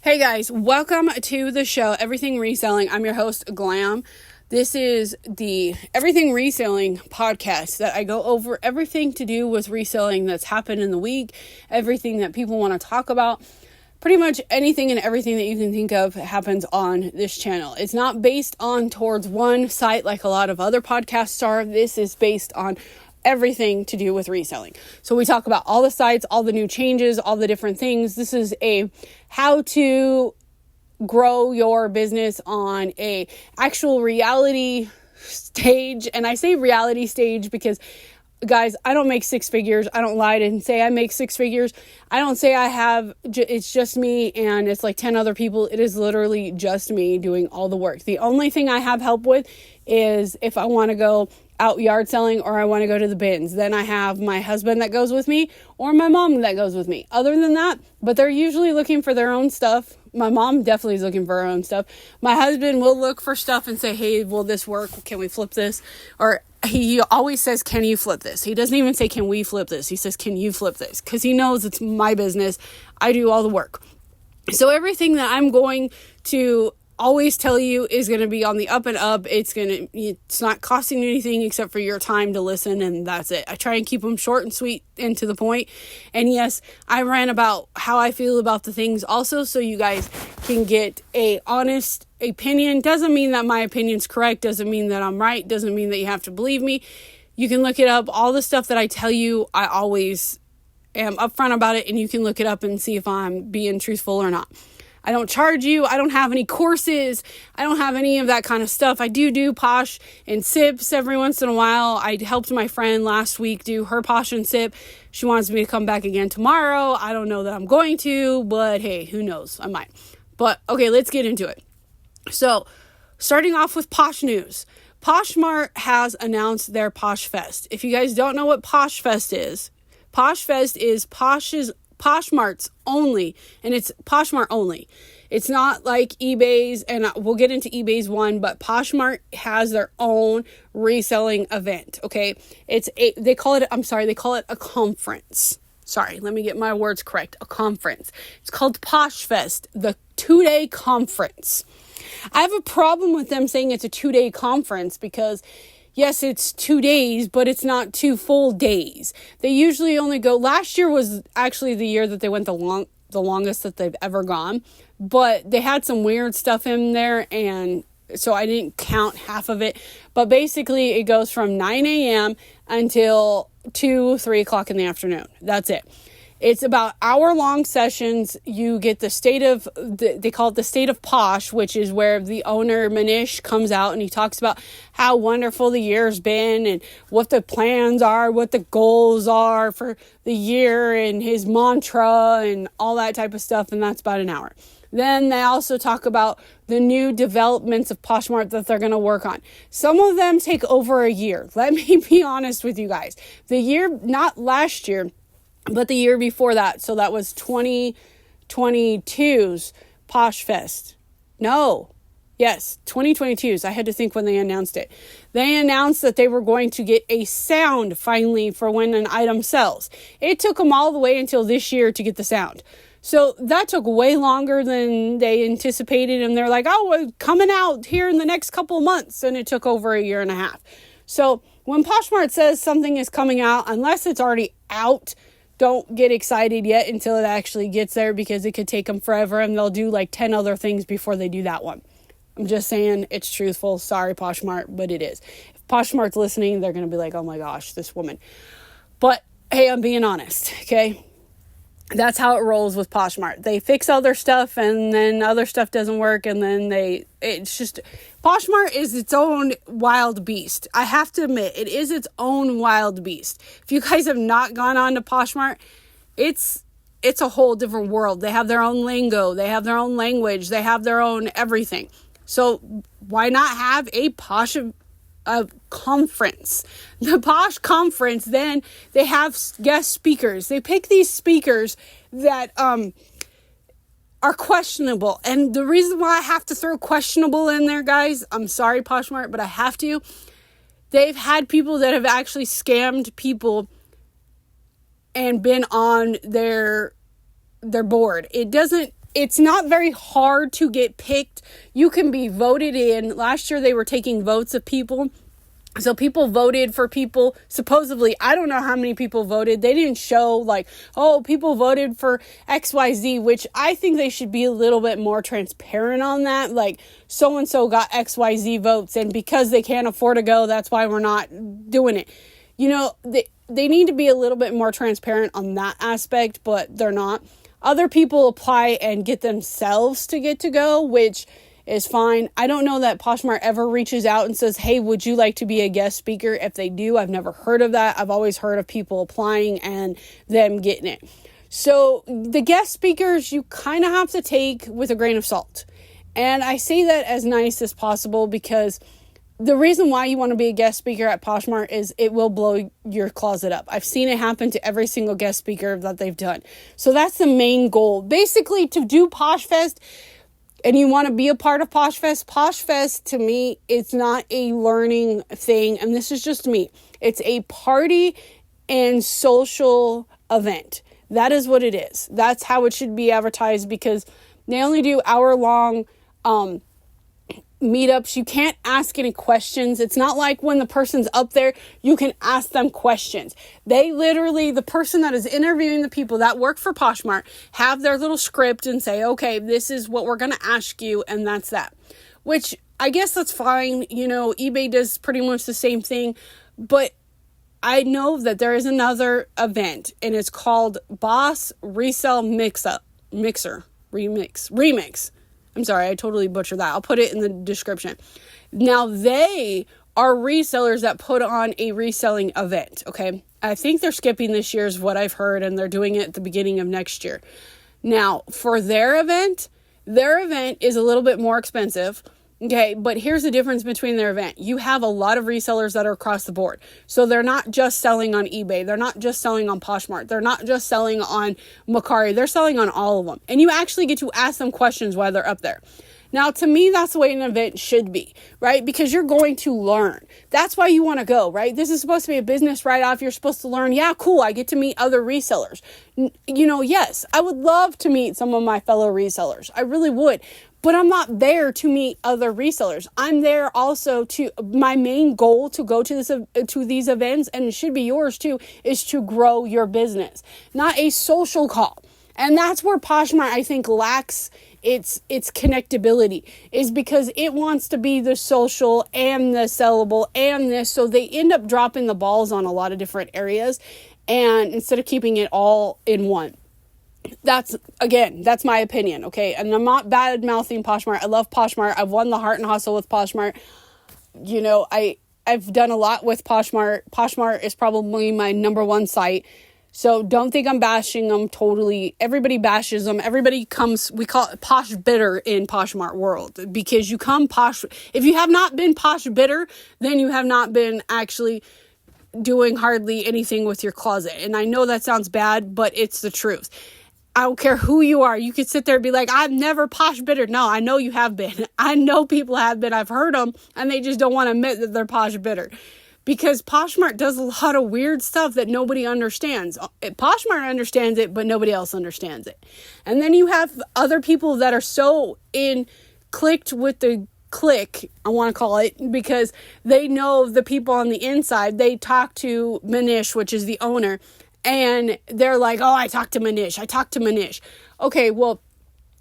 Hey guys, welcome to the show, Everything Reselling. I'm your host, Glam. This is the Everything Reselling podcast that I go over everything to do with reselling that's happened in the week, everything that people want to talk about. Pretty much anything and everything that you can think of happens on this channel. It's not based on towards one site like a lot of other podcasts are. This is based on everything to do with reselling. So we talk about all the sites, all the new changes, all the different things. This is a how to grow your business on a actual reality stage. And I say reality stage because guys, I don't make six figures. I don't lie and say I make six figures. I don't say I have, it's just me and it's like 10 other people. It is literally just me doing all the work. The only thing I have help with is if I want to go out yard selling or I want to go to the bins. Then I have my husband that goes with me or my mom that goes with me. Other than that, but they're usually looking for their own stuff. My mom definitely is looking for her own stuff. My husband will look for stuff and say, hey, will this work? Can we flip this? Or he always says, can you flip this? He doesn't even say, can we flip this? He says, can you flip this? Because he knows it's my business. I do all the work. So everything that I'm going to always tell you is going to be on the up and up. It's not costing you anything except for your time to listen, and that's it. I try and keep them short and sweet and to the point. And yes, I ran about how I feel about the things also, so you guys can get a honest opinion. Doesn't mean that my opinion's correct, doesn't mean that I'm right, doesn't mean that you have to believe me. You can look it up. All the stuff that I tell you, I always am upfront about it, and you can look it up and see if I'm being truthful or not. I don't charge you. I don't have any courses. I don't have any of that kind of stuff. I do posh and sips every once in a while. I helped my friend last week do her posh and sip. She wants me to come back again tomorrow. I don't know that I'm going to, but hey, who knows? I might. But okay, let's get into it. So, starting off with Posh news. Poshmark has announced their Posh Fest. If you guys don't know what Posh Fest is Poshmark's only, and it's Poshmark only. It's not like eBay's, and we'll get into eBay's one, but Poshmark has their own reselling event, okay? They call it a conference. Sorry, let me get my words correct. A conference. It's called Posh Fest, the 2-day conference. I have a problem with them saying it's a 2-day conference because yes, it's 2 days, but it's not 2 full days. They usually only go, last year was actually the year that they went the longest that they've ever gone, but they had some weird stuff in there, and so I didn't count half of it. But basically it goes from 9 a.m. until 3 o'clock in the afternoon. That's it. It's about hour-long sessions. You get they call it the state of Posh, which is where the owner, Manish, comes out and he talks about how wonderful the year's been and what the plans are, what the goals are for the year and his mantra and all that type of stuff, and that's about an hour. Then they also talk about the new developments of Poshmark that they're going to work on. Some of them take over a year. Let me be honest with you guys. Not last year, but the year before that, so that was 2022's Posh Fest. No. Yes, 2022's. I had to think when they announced it. They announced that they were going to get a sound finally for when an item sells. It took them all the way until this year to get the sound. So that took way longer than they anticipated, and they're like, oh, we're coming out here in the next couple of months, and it took over a year and a half. So when Poshmark says something is coming out, unless it's already out, don't get excited yet until it actually gets there, because it could take them forever and they'll do like 10 other things before they do that one. I'm just saying it's truthful. Sorry, Poshmark, but it is. If Poshmark's listening, they're going to be like, oh my gosh, this woman. But hey, I'm being honest, okay? That's how it rolls with Poshmark. They fix other stuff and then other stuff doesn't work, and then Poshmark is its own wild beast. I have to admit, it is its own wild beast. If you guys have not gone on to Poshmark, it's a whole different world. They have their own lingo, they have their own language, they have their own everything. So why not have a Posh conference? The Posh conference, then they have guest speakers. They pick these speakers that are questionable. And the reason why I have to throw questionable in there, guys, I'm sorry, Poshmark, but I have to. They've had people that have actually scammed people and been on their board. It it's not very hard to get picked. You can be voted in. Last year they were taking votes of people. So people voted for people, supposedly, I don't know how many people voted. They didn't show like, oh, people voted for XYZ, which I think they should be a little bit more transparent on that. Like, so-and-so got XYZ votes, and because they can't afford to go, that's why we're not doing it. You know, they need to be a little bit more transparent on that aspect, but they're not. Other people apply and get themselves to get to go, which is fine. I don't know that Poshmark ever reaches out and says, hey, would you like to be a guest speaker? If they do, I've never heard of that. I've always heard of people applying and them getting it. So the guest speakers, you kind of have to take with a grain of salt. And I say that as nice as possible because the reason why you want to be a guest speaker at Poshmark is it will blow your closet up. I've seen it happen to every single guest speaker that they've done. So that's the main goal. Basically, to do Posh Fest, and you want to be a part of Posh Fest, to me, it's not a learning thing. And this is just me. It's a party and social event. That is what it is. That's how it should be advertised, because they only do hour-long meetups. You can't ask any questions. It's not like when the person's up there, you can ask them questions. They literally, the person that is interviewing the people that work for Poshmark, have their little script and say, okay, this is what we're going to ask you, and that's that. Which I guess that's fine. You know, eBay does pretty much the same thing, but I know that there is another event, and it's called Boss Resell Remix. I'm sorry, I totally butchered that. I'll put it in the description. Now, they are resellers that put on a reselling event, okay? I think they're skipping this year is what I've heard, and they're doing it at the beginning of next year. Now, for their event is a little bit more expensive, okay? But here's the difference between their event. You have a lot of resellers that are across the board. So they're not just selling on eBay. They're not just selling on Poshmark. They're not just selling on Mercari. They're selling on all of them. And you actually get to ask them questions while they're up there. Now, to me, that's the way an event should be, right? Because you're going to learn. That's why you want to go, right? This is supposed to be a business write-off. You're supposed to learn. Yeah, cool. I get to meet other resellers. You know, yes, I would love to meet some of my fellow resellers. I really would. But I'm not there to meet other resellers. I'm there also to, my main goal to go to these events, and it should be yours too, is to grow your business, not a social call. And that's where Poshmark, I think, lacks its connectability, is because it wants to be the social and the sellable and this. So they end up dropping the balls on a lot of different areas, and instead of keeping it all in one. That's my opinion, okay? And I'm not bad-mouthing Poshmark. I love Poshmark. I've won the heart and hustle with Poshmark. You know, I've done a lot with Poshmark. Poshmark is probably my number one site. So don't think I'm bashing them totally. Everybody bashes them. Everybody comes, we call it posh bitter in Poshmark world, because you come posh. If you have not been posh bitter, then you have not been actually doing hardly anything with your closet. And I know that sounds bad, but it's the truth. I don't care who you are. You could sit there and be like, I've never posh bitter. No, I know you have been. I know people have been. I've heard them, and they just don't want to admit that they're posh bitter. Because Poshmark does a lot of weird stuff that nobody understands. Poshmark understands it, but nobody else understands it. And then you have other people that are so clicked with the click, I want to call it, because they know the people on the inside. They talk to Manish, which is the owner, and they're like, oh, I talked to Manish. Okay, well,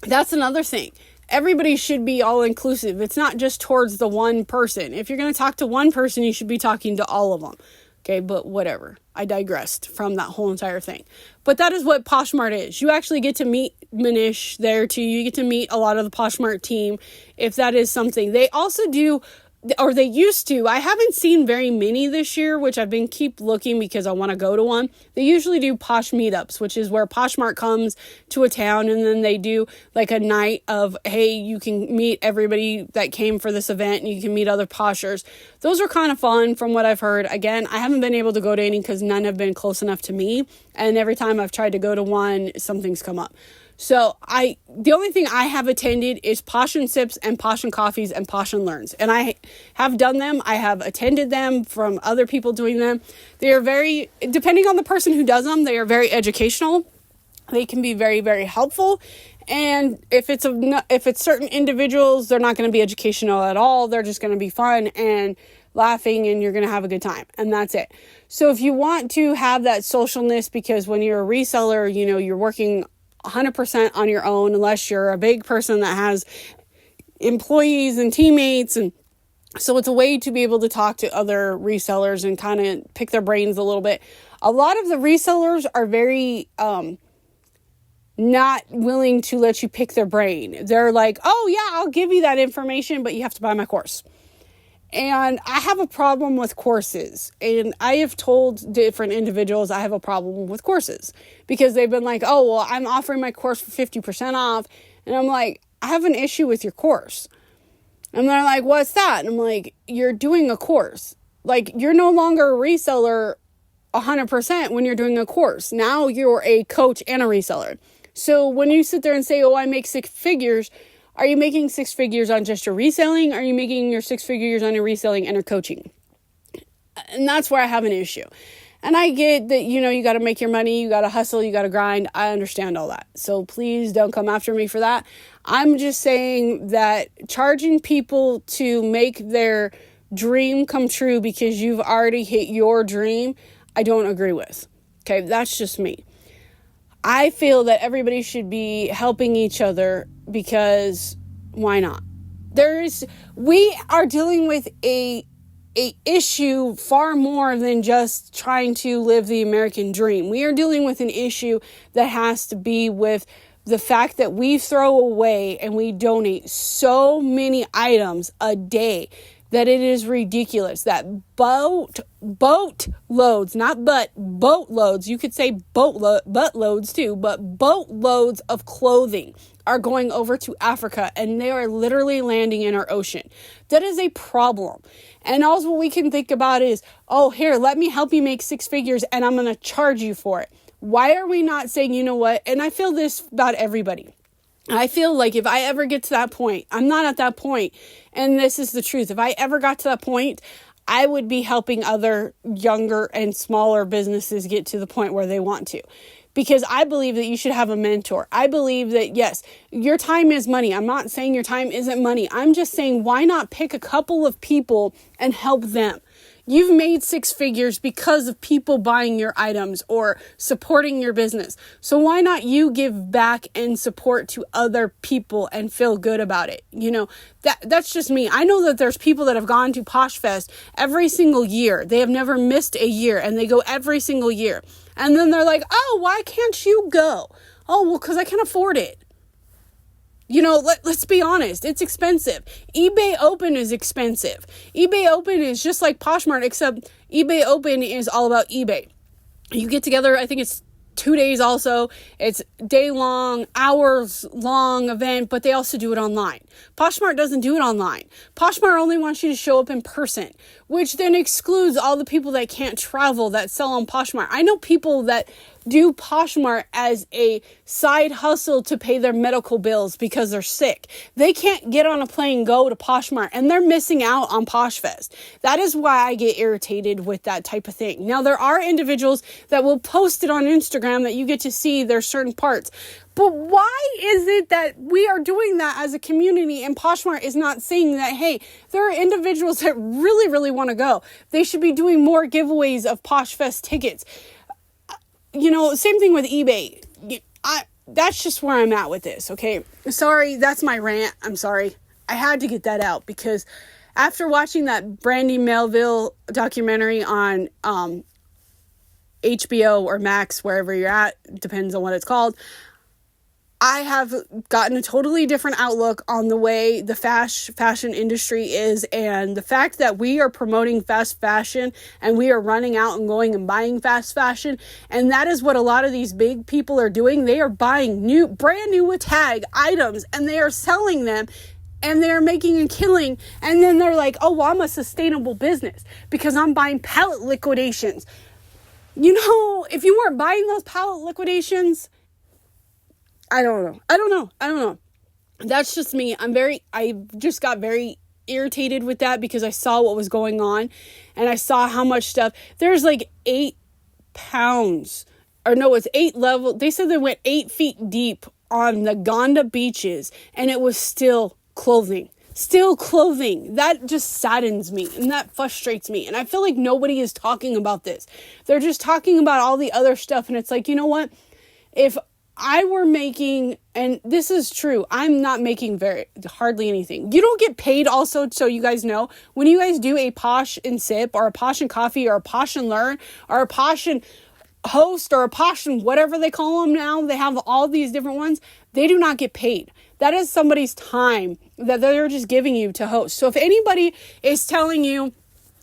that's another thing. Everybody should be all inclusive. It's not just towards the one person. If you're going to talk to one person, you should be talking to all of them. Okay, but whatever. I digressed from that whole entire thing. But that is what Poshmark is. You actually get to meet Manish there too. You get to meet a lot of the Poshmark team, if that is something. They also do, or they used to. I haven't seen very many this year, which I've been keep looking because I want to go to one. They usually do Posh meetups, which is where Poshmark comes to a town, and then they do like a night of, hey, you can meet everybody that came for this event, and you can meet other Poshers. Those are kind of fun from what I've heard. Again, I haven't been able to go to any because none have been close enough to me. And every time I've tried to go to one, something's come up. So the only thing I have attended is Posh and Sips and Posh and Coffees and Posh and Learns. And I have done them. I have attended them from other people doing them. They are very, depending on the person who does them, they are very educational. They can be very, very helpful. And if it's certain individuals, they're not going to be educational at all. They're just going to be fun and laughing, and you're going to have a good time. And that's it. So if you want to have that socialness, because when you're a reseller, you're working 100% on your own, unless you're a big person that has employees and teammates. And so it's a way to be able to talk to other resellers and kind of pick their brains a little bit. A lot of the resellers are very, not willing to let you pick their brain. They're like, oh yeah, I'll give you that information, but you have to buy my course. And I have a problem with courses. And I have told different individuals I have a problem with courses because they've been like, oh, well, I'm offering my course for 50% off. And I'm like, I have an issue with your course. And they're like, what's that? And I'm like, you're doing a course. Like, you're no longer a reseller 100% when you're doing a course. Now you're a coach and a reseller. So when you sit there and say, oh, I make 6 figures, are you making 6 figures on just your reselling? Are you making your 6 figures on your reselling and your coaching? And that's where I have an issue. And I get that, you got to make your money, you got to hustle, you got to grind. I understand all that. So please don't come after me for that. I'm just saying that charging people to make their dream come true because you've already hit your dream, I don't agree with. Okay, that's just me. I feel that everybody should be helping each other because why not? We are dealing with a issue far more than just trying to live the American dream. We are dealing with an issue that has to be with the fact that we throw away and we donate so many items a day that it is ridiculous that boat loads, not boat loads. You could say butt loads too, but boat loads of clothing are going over to Africa and they are literally landing in our ocean. That is a problem. And all we can think about is, oh, here, let me help you make 6 figures and I'm going to charge you for it. Why are we not saying, you know what? And I feel this about everybody. I feel like if I ever get to that point, I'm not at that point, and this is the truth. If I ever got to that point, I would be helping other younger and smaller businesses get to the point where they want to. Because I believe that you should have a mentor. I believe that, yes, your time is money. I'm not saying your time isn't money. I'm just saying, why not pick a couple of people and help them? You've made 6 figures because of people buying your items or supporting your business. So why not you give back and support to other people and feel good about it? That's just me. I know that there's people that have gone to Posh Fest every single year. They have never missed a year and they go every single year. And then they're like, oh, why can't you go? Oh, well, because I can't afford it. Let's be honest. It's expensive. eBay Open is expensive. eBay Open is just like Poshmark, except eBay Open is all about eBay. You get together, I think it's 2 days also. It's day long, hours long event, but they also do it online. Poshmark doesn't do it online. Poshmark only wants you to show up in person, which then excludes all the people that can't travel that sell on Poshmark. I know people that do Poshmark as a side hustle to pay their medical bills because they're sick. They can't get on a plane and go to Poshmark, and they're missing out on Posh Fest. That is why I get irritated with that type of thing. Now, there are individuals that will post it on Instagram that you get to see their certain parts. But why is it that we are doing that as a community and Poshmark is not saying that, hey, there are individuals that really, really want to go. They should be doing more giveaways of Posh Fest tickets. Same thing with eBay. That's just where I'm at with this, okay? Sorry, that's my rant. I'm sorry. I had to get that out because after watching that Brandy Melville documentary on HBO or Max, wherever you're at, depends on what it's called, I have gotten a totally different outlook on the way the fashion industry is, and the fact that we are promoting fast fashion and we are running out and going and buying fast fashion. And that is what a lot of these big people are doing. They are buying brand new with tag items and they are selling them and they're making a killing. And then they're like, oh, well, I'm a sustainable business because I'm buying pallet liquidations. If you weren't buying those pallet liquidations, I don't know. That's just me. I just got very irritated with that because I saw what was going on and I saw how much stuff. There's like 8 pounds, or no, it's 8 level. They said they went 8 feet deep on the Gonda beaches and it was still clothing. Still clothing. That just saddens me and that frustrates me. And I feel like nobody is talking about this. They're just talking about all the other stuff. And it's like, you know what? If I were making, and this is true, I'm not making hardly anything. You don't get paid also, so you guys know, when you guys do a Posh and Sip or a Posh and Coffee or a Posh and Learn or a Posh and Host or a Posh and whatever they call them now, they have all these different ones, they do not get paid. That is somebody's time that they're just giving you to host. So if anybody is telling you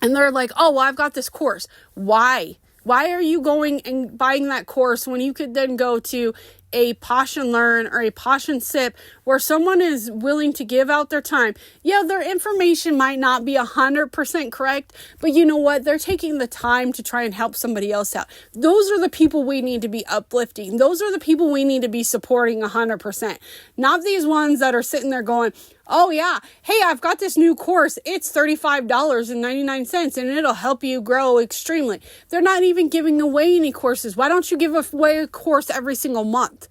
and they're like, oh, well, I've got this course. Why? Why are you going and buying that course when you could then go to a Posh and Learn or a Posh and Sip where someone is willing to give out their time? Yeah, their information might not be 100% correct, but you know what? They're taking the time to try and help somebody else out. Those are the people we need to be uplifting. Those are the people we need to be supporting 100%. Not these ones that are sitting there going, oh yeah, hey, I've got this new course. It's $35.99 and it'll help you grow extremely. They're not even giving away any courses. Why don't you give away a course every single month?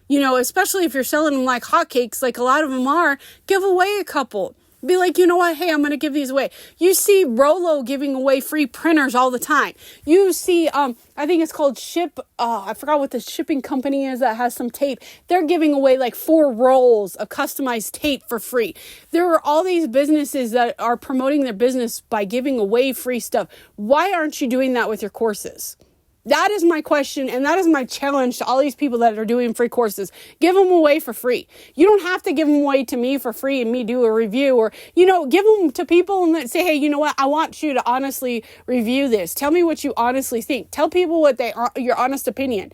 You know, especially if you're selling them like hotcakes, like a lot of them are, give away a couple. Be like, you know what? Hey, I'm going to give these away. You see Rolo giving away free printers all the time. You see, I think it's called I forgot what the shipping company is that has some tape. They're giving away like 4 rolls of customized tape for free. There are all these businesses that are promoting their business by giving away free stuff. Why aren't you doing that with your courses? That is my question, and that is my challenge to all these people that are doing free courses. Give them away for free. You don't have to give them away to me for free and me do a review, or, you know, give them to people and say, hey, you know what? I want you to honestly review this. Tell me what you honestly think. Tell people what your honest opinion.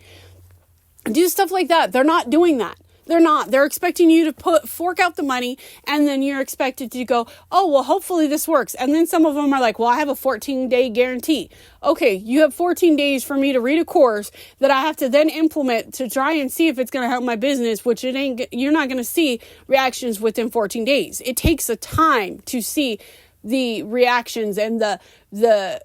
Do stuff like that. They're not doing that. They're not. They're expecting you to fork out the money, and then you're expected to go, oh, well, hopefully this works. And then some of them are like, well, I have a 14-day guarantee. Okay, you have 14 days for me to read a course that I have to then implement to try and see if it's going to help my business, which you're not going to see reactions within 14 days. It takes a time to see the reactions and the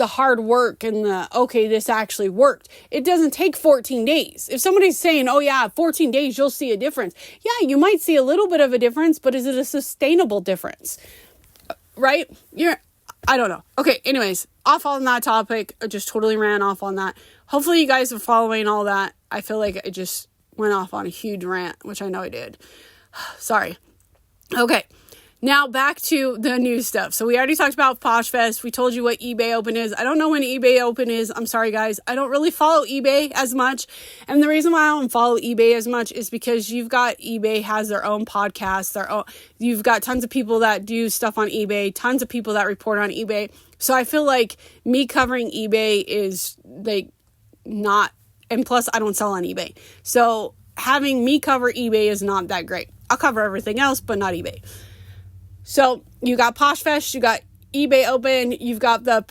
hard work and okay, this actually worked. It doesn't take 14 days. If somebody's saying, oh yeah, 14 days, you'll see a difference. Yeah, you might see a little bit of a difference, but is it a sustainable difference? Right? I don't know. Okay, anyways, off on that topic. I just totally ran off on that. Hopefully you guys are following all that. I feel like I just went off on a huge rant, which I know I did. Sorry. Okay. Now back to the new stuff. So we already talked about Posh Fest. We told you what eBay Open is. I don't know when eBay Open is. I'm sorry, guys. I don't really follow eBay as much. And the reason why I don't follow eBay as much is because eBay has their own podcasts. You've got tons of people that do stuff on eBay, tons of people that report on eBay. So I feel like me covering eBay is like not, and plus I don't sell on eBay. So having me cover eBay is not that great. I'll cover everything else, but not eBay. So you got Posh Fest, you got eBay Open, you've got the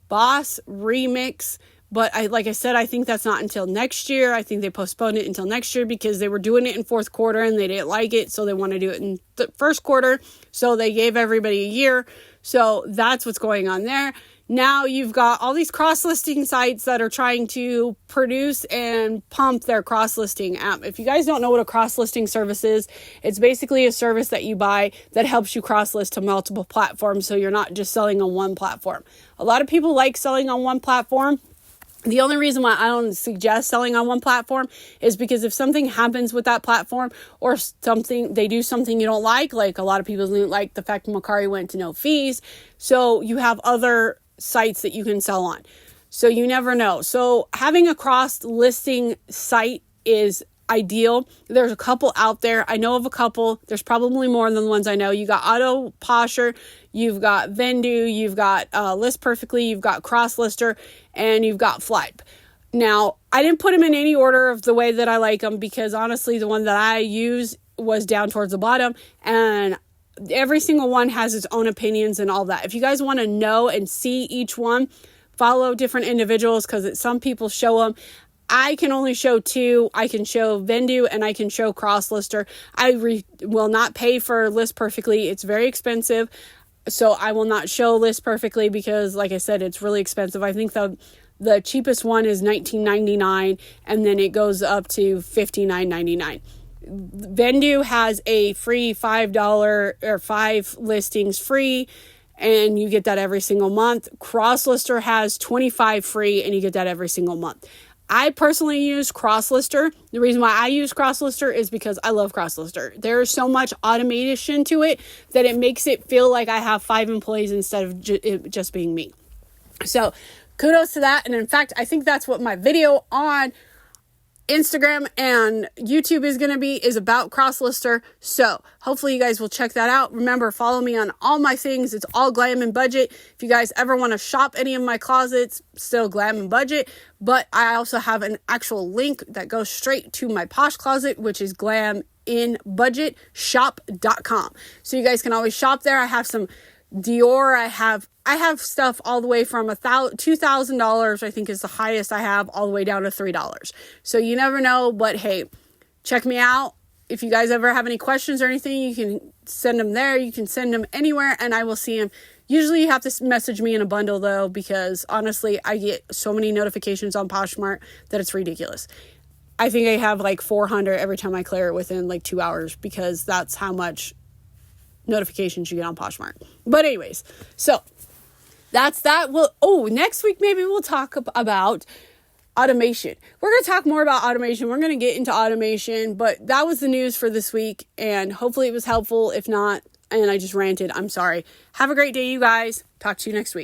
Boss Remix. But like I said, I think that's not until next year. I think they postponed it until next year because they were doing it in fourth quarter and they didn't like it. So they want to do it in the first quarter. So they gave everybody a year. So that's what's going on there. Now you've got all these cross-listing sites that are trying to produce and pump their cross-listing app. If you guys don't know what a cross-listing service is, it's basically a service that you buy that helps you cross-list to multiple platforms so you're not just selling on one platform. A lot of people like selling on one platform. The only reason why I don't suggest selling on one platform is because if something happens with that platform or they do something you don't like a lot of people didn't like the fact Macari went to no fees. So you have other sites that you can sell on. So you never know. So having a cross-listing site is ideal. There's a couple out there. I know of a couple. There's probably more than the ones I know. You got Auto Posher, you've got Vendoo, you've got List Perfectly, you've got CrossLister, and you've got Flype. Now, I didn't put them in any order of the way that I like them because honestly, the one that I use was down towards the bottom, and every single one has its own opinions and all that. If you guys want to know and see each one, follow different individuals because some people show them. I can only show 2. I can show Vendoo and I can show CrossLister. I will not pay for List Perfectly. It's very expensive. So I will not show List Perfectly because, like I said, it's really expensive. I think the The cheapest one is $19.99, and then it goes up to $59.99. Vendu has a free $5 or 5 listings free, and you get that every single month. CrossLister has 25 free, and you get that every single month. I personally use CrossLister. The reason why I use CrossLister is because I love CrossLister. There's so much automation to it that it makes it feel like I have 5 employees instead of it just being me. So kudos to that. And in fact, I think that's what my video on Instagram and YouTube is about CrossLister. So hopefully you guys will check that out. Remember, follow me on all my things. It's all Glam and Budget. If you guys ever want to shop any of my closets, still Glam and Budget. But I also have an actual link that goes straight to my Posh closet, which is glaminbudgetshop.com. So you guys can always shop there. I have some Dior. I have stuff all the way from $2,000, I think is the highest I have, all the way down to $3. So you never know, but hey, check me out. If you guys ever have any questions or anything, you can send them there. You can send them anywhere, and I will see them. Usually you have to message me in a bundle, though, because honestly, I get so many notifications on Poshmark that it's ridiculous. I think I have like 400 every time I clear it within like 2 hours, because that's how much notifications you get on Poshmark. But anyways, so that's that. Next week maybe we'll talk about automation. We're going to talk more about automation. We're going to get into automation, but that was the news for this week, and hopefully it was helpful. If not, and I just ranted, I'm sorry. Have a great day, you guys. Talk to you next week.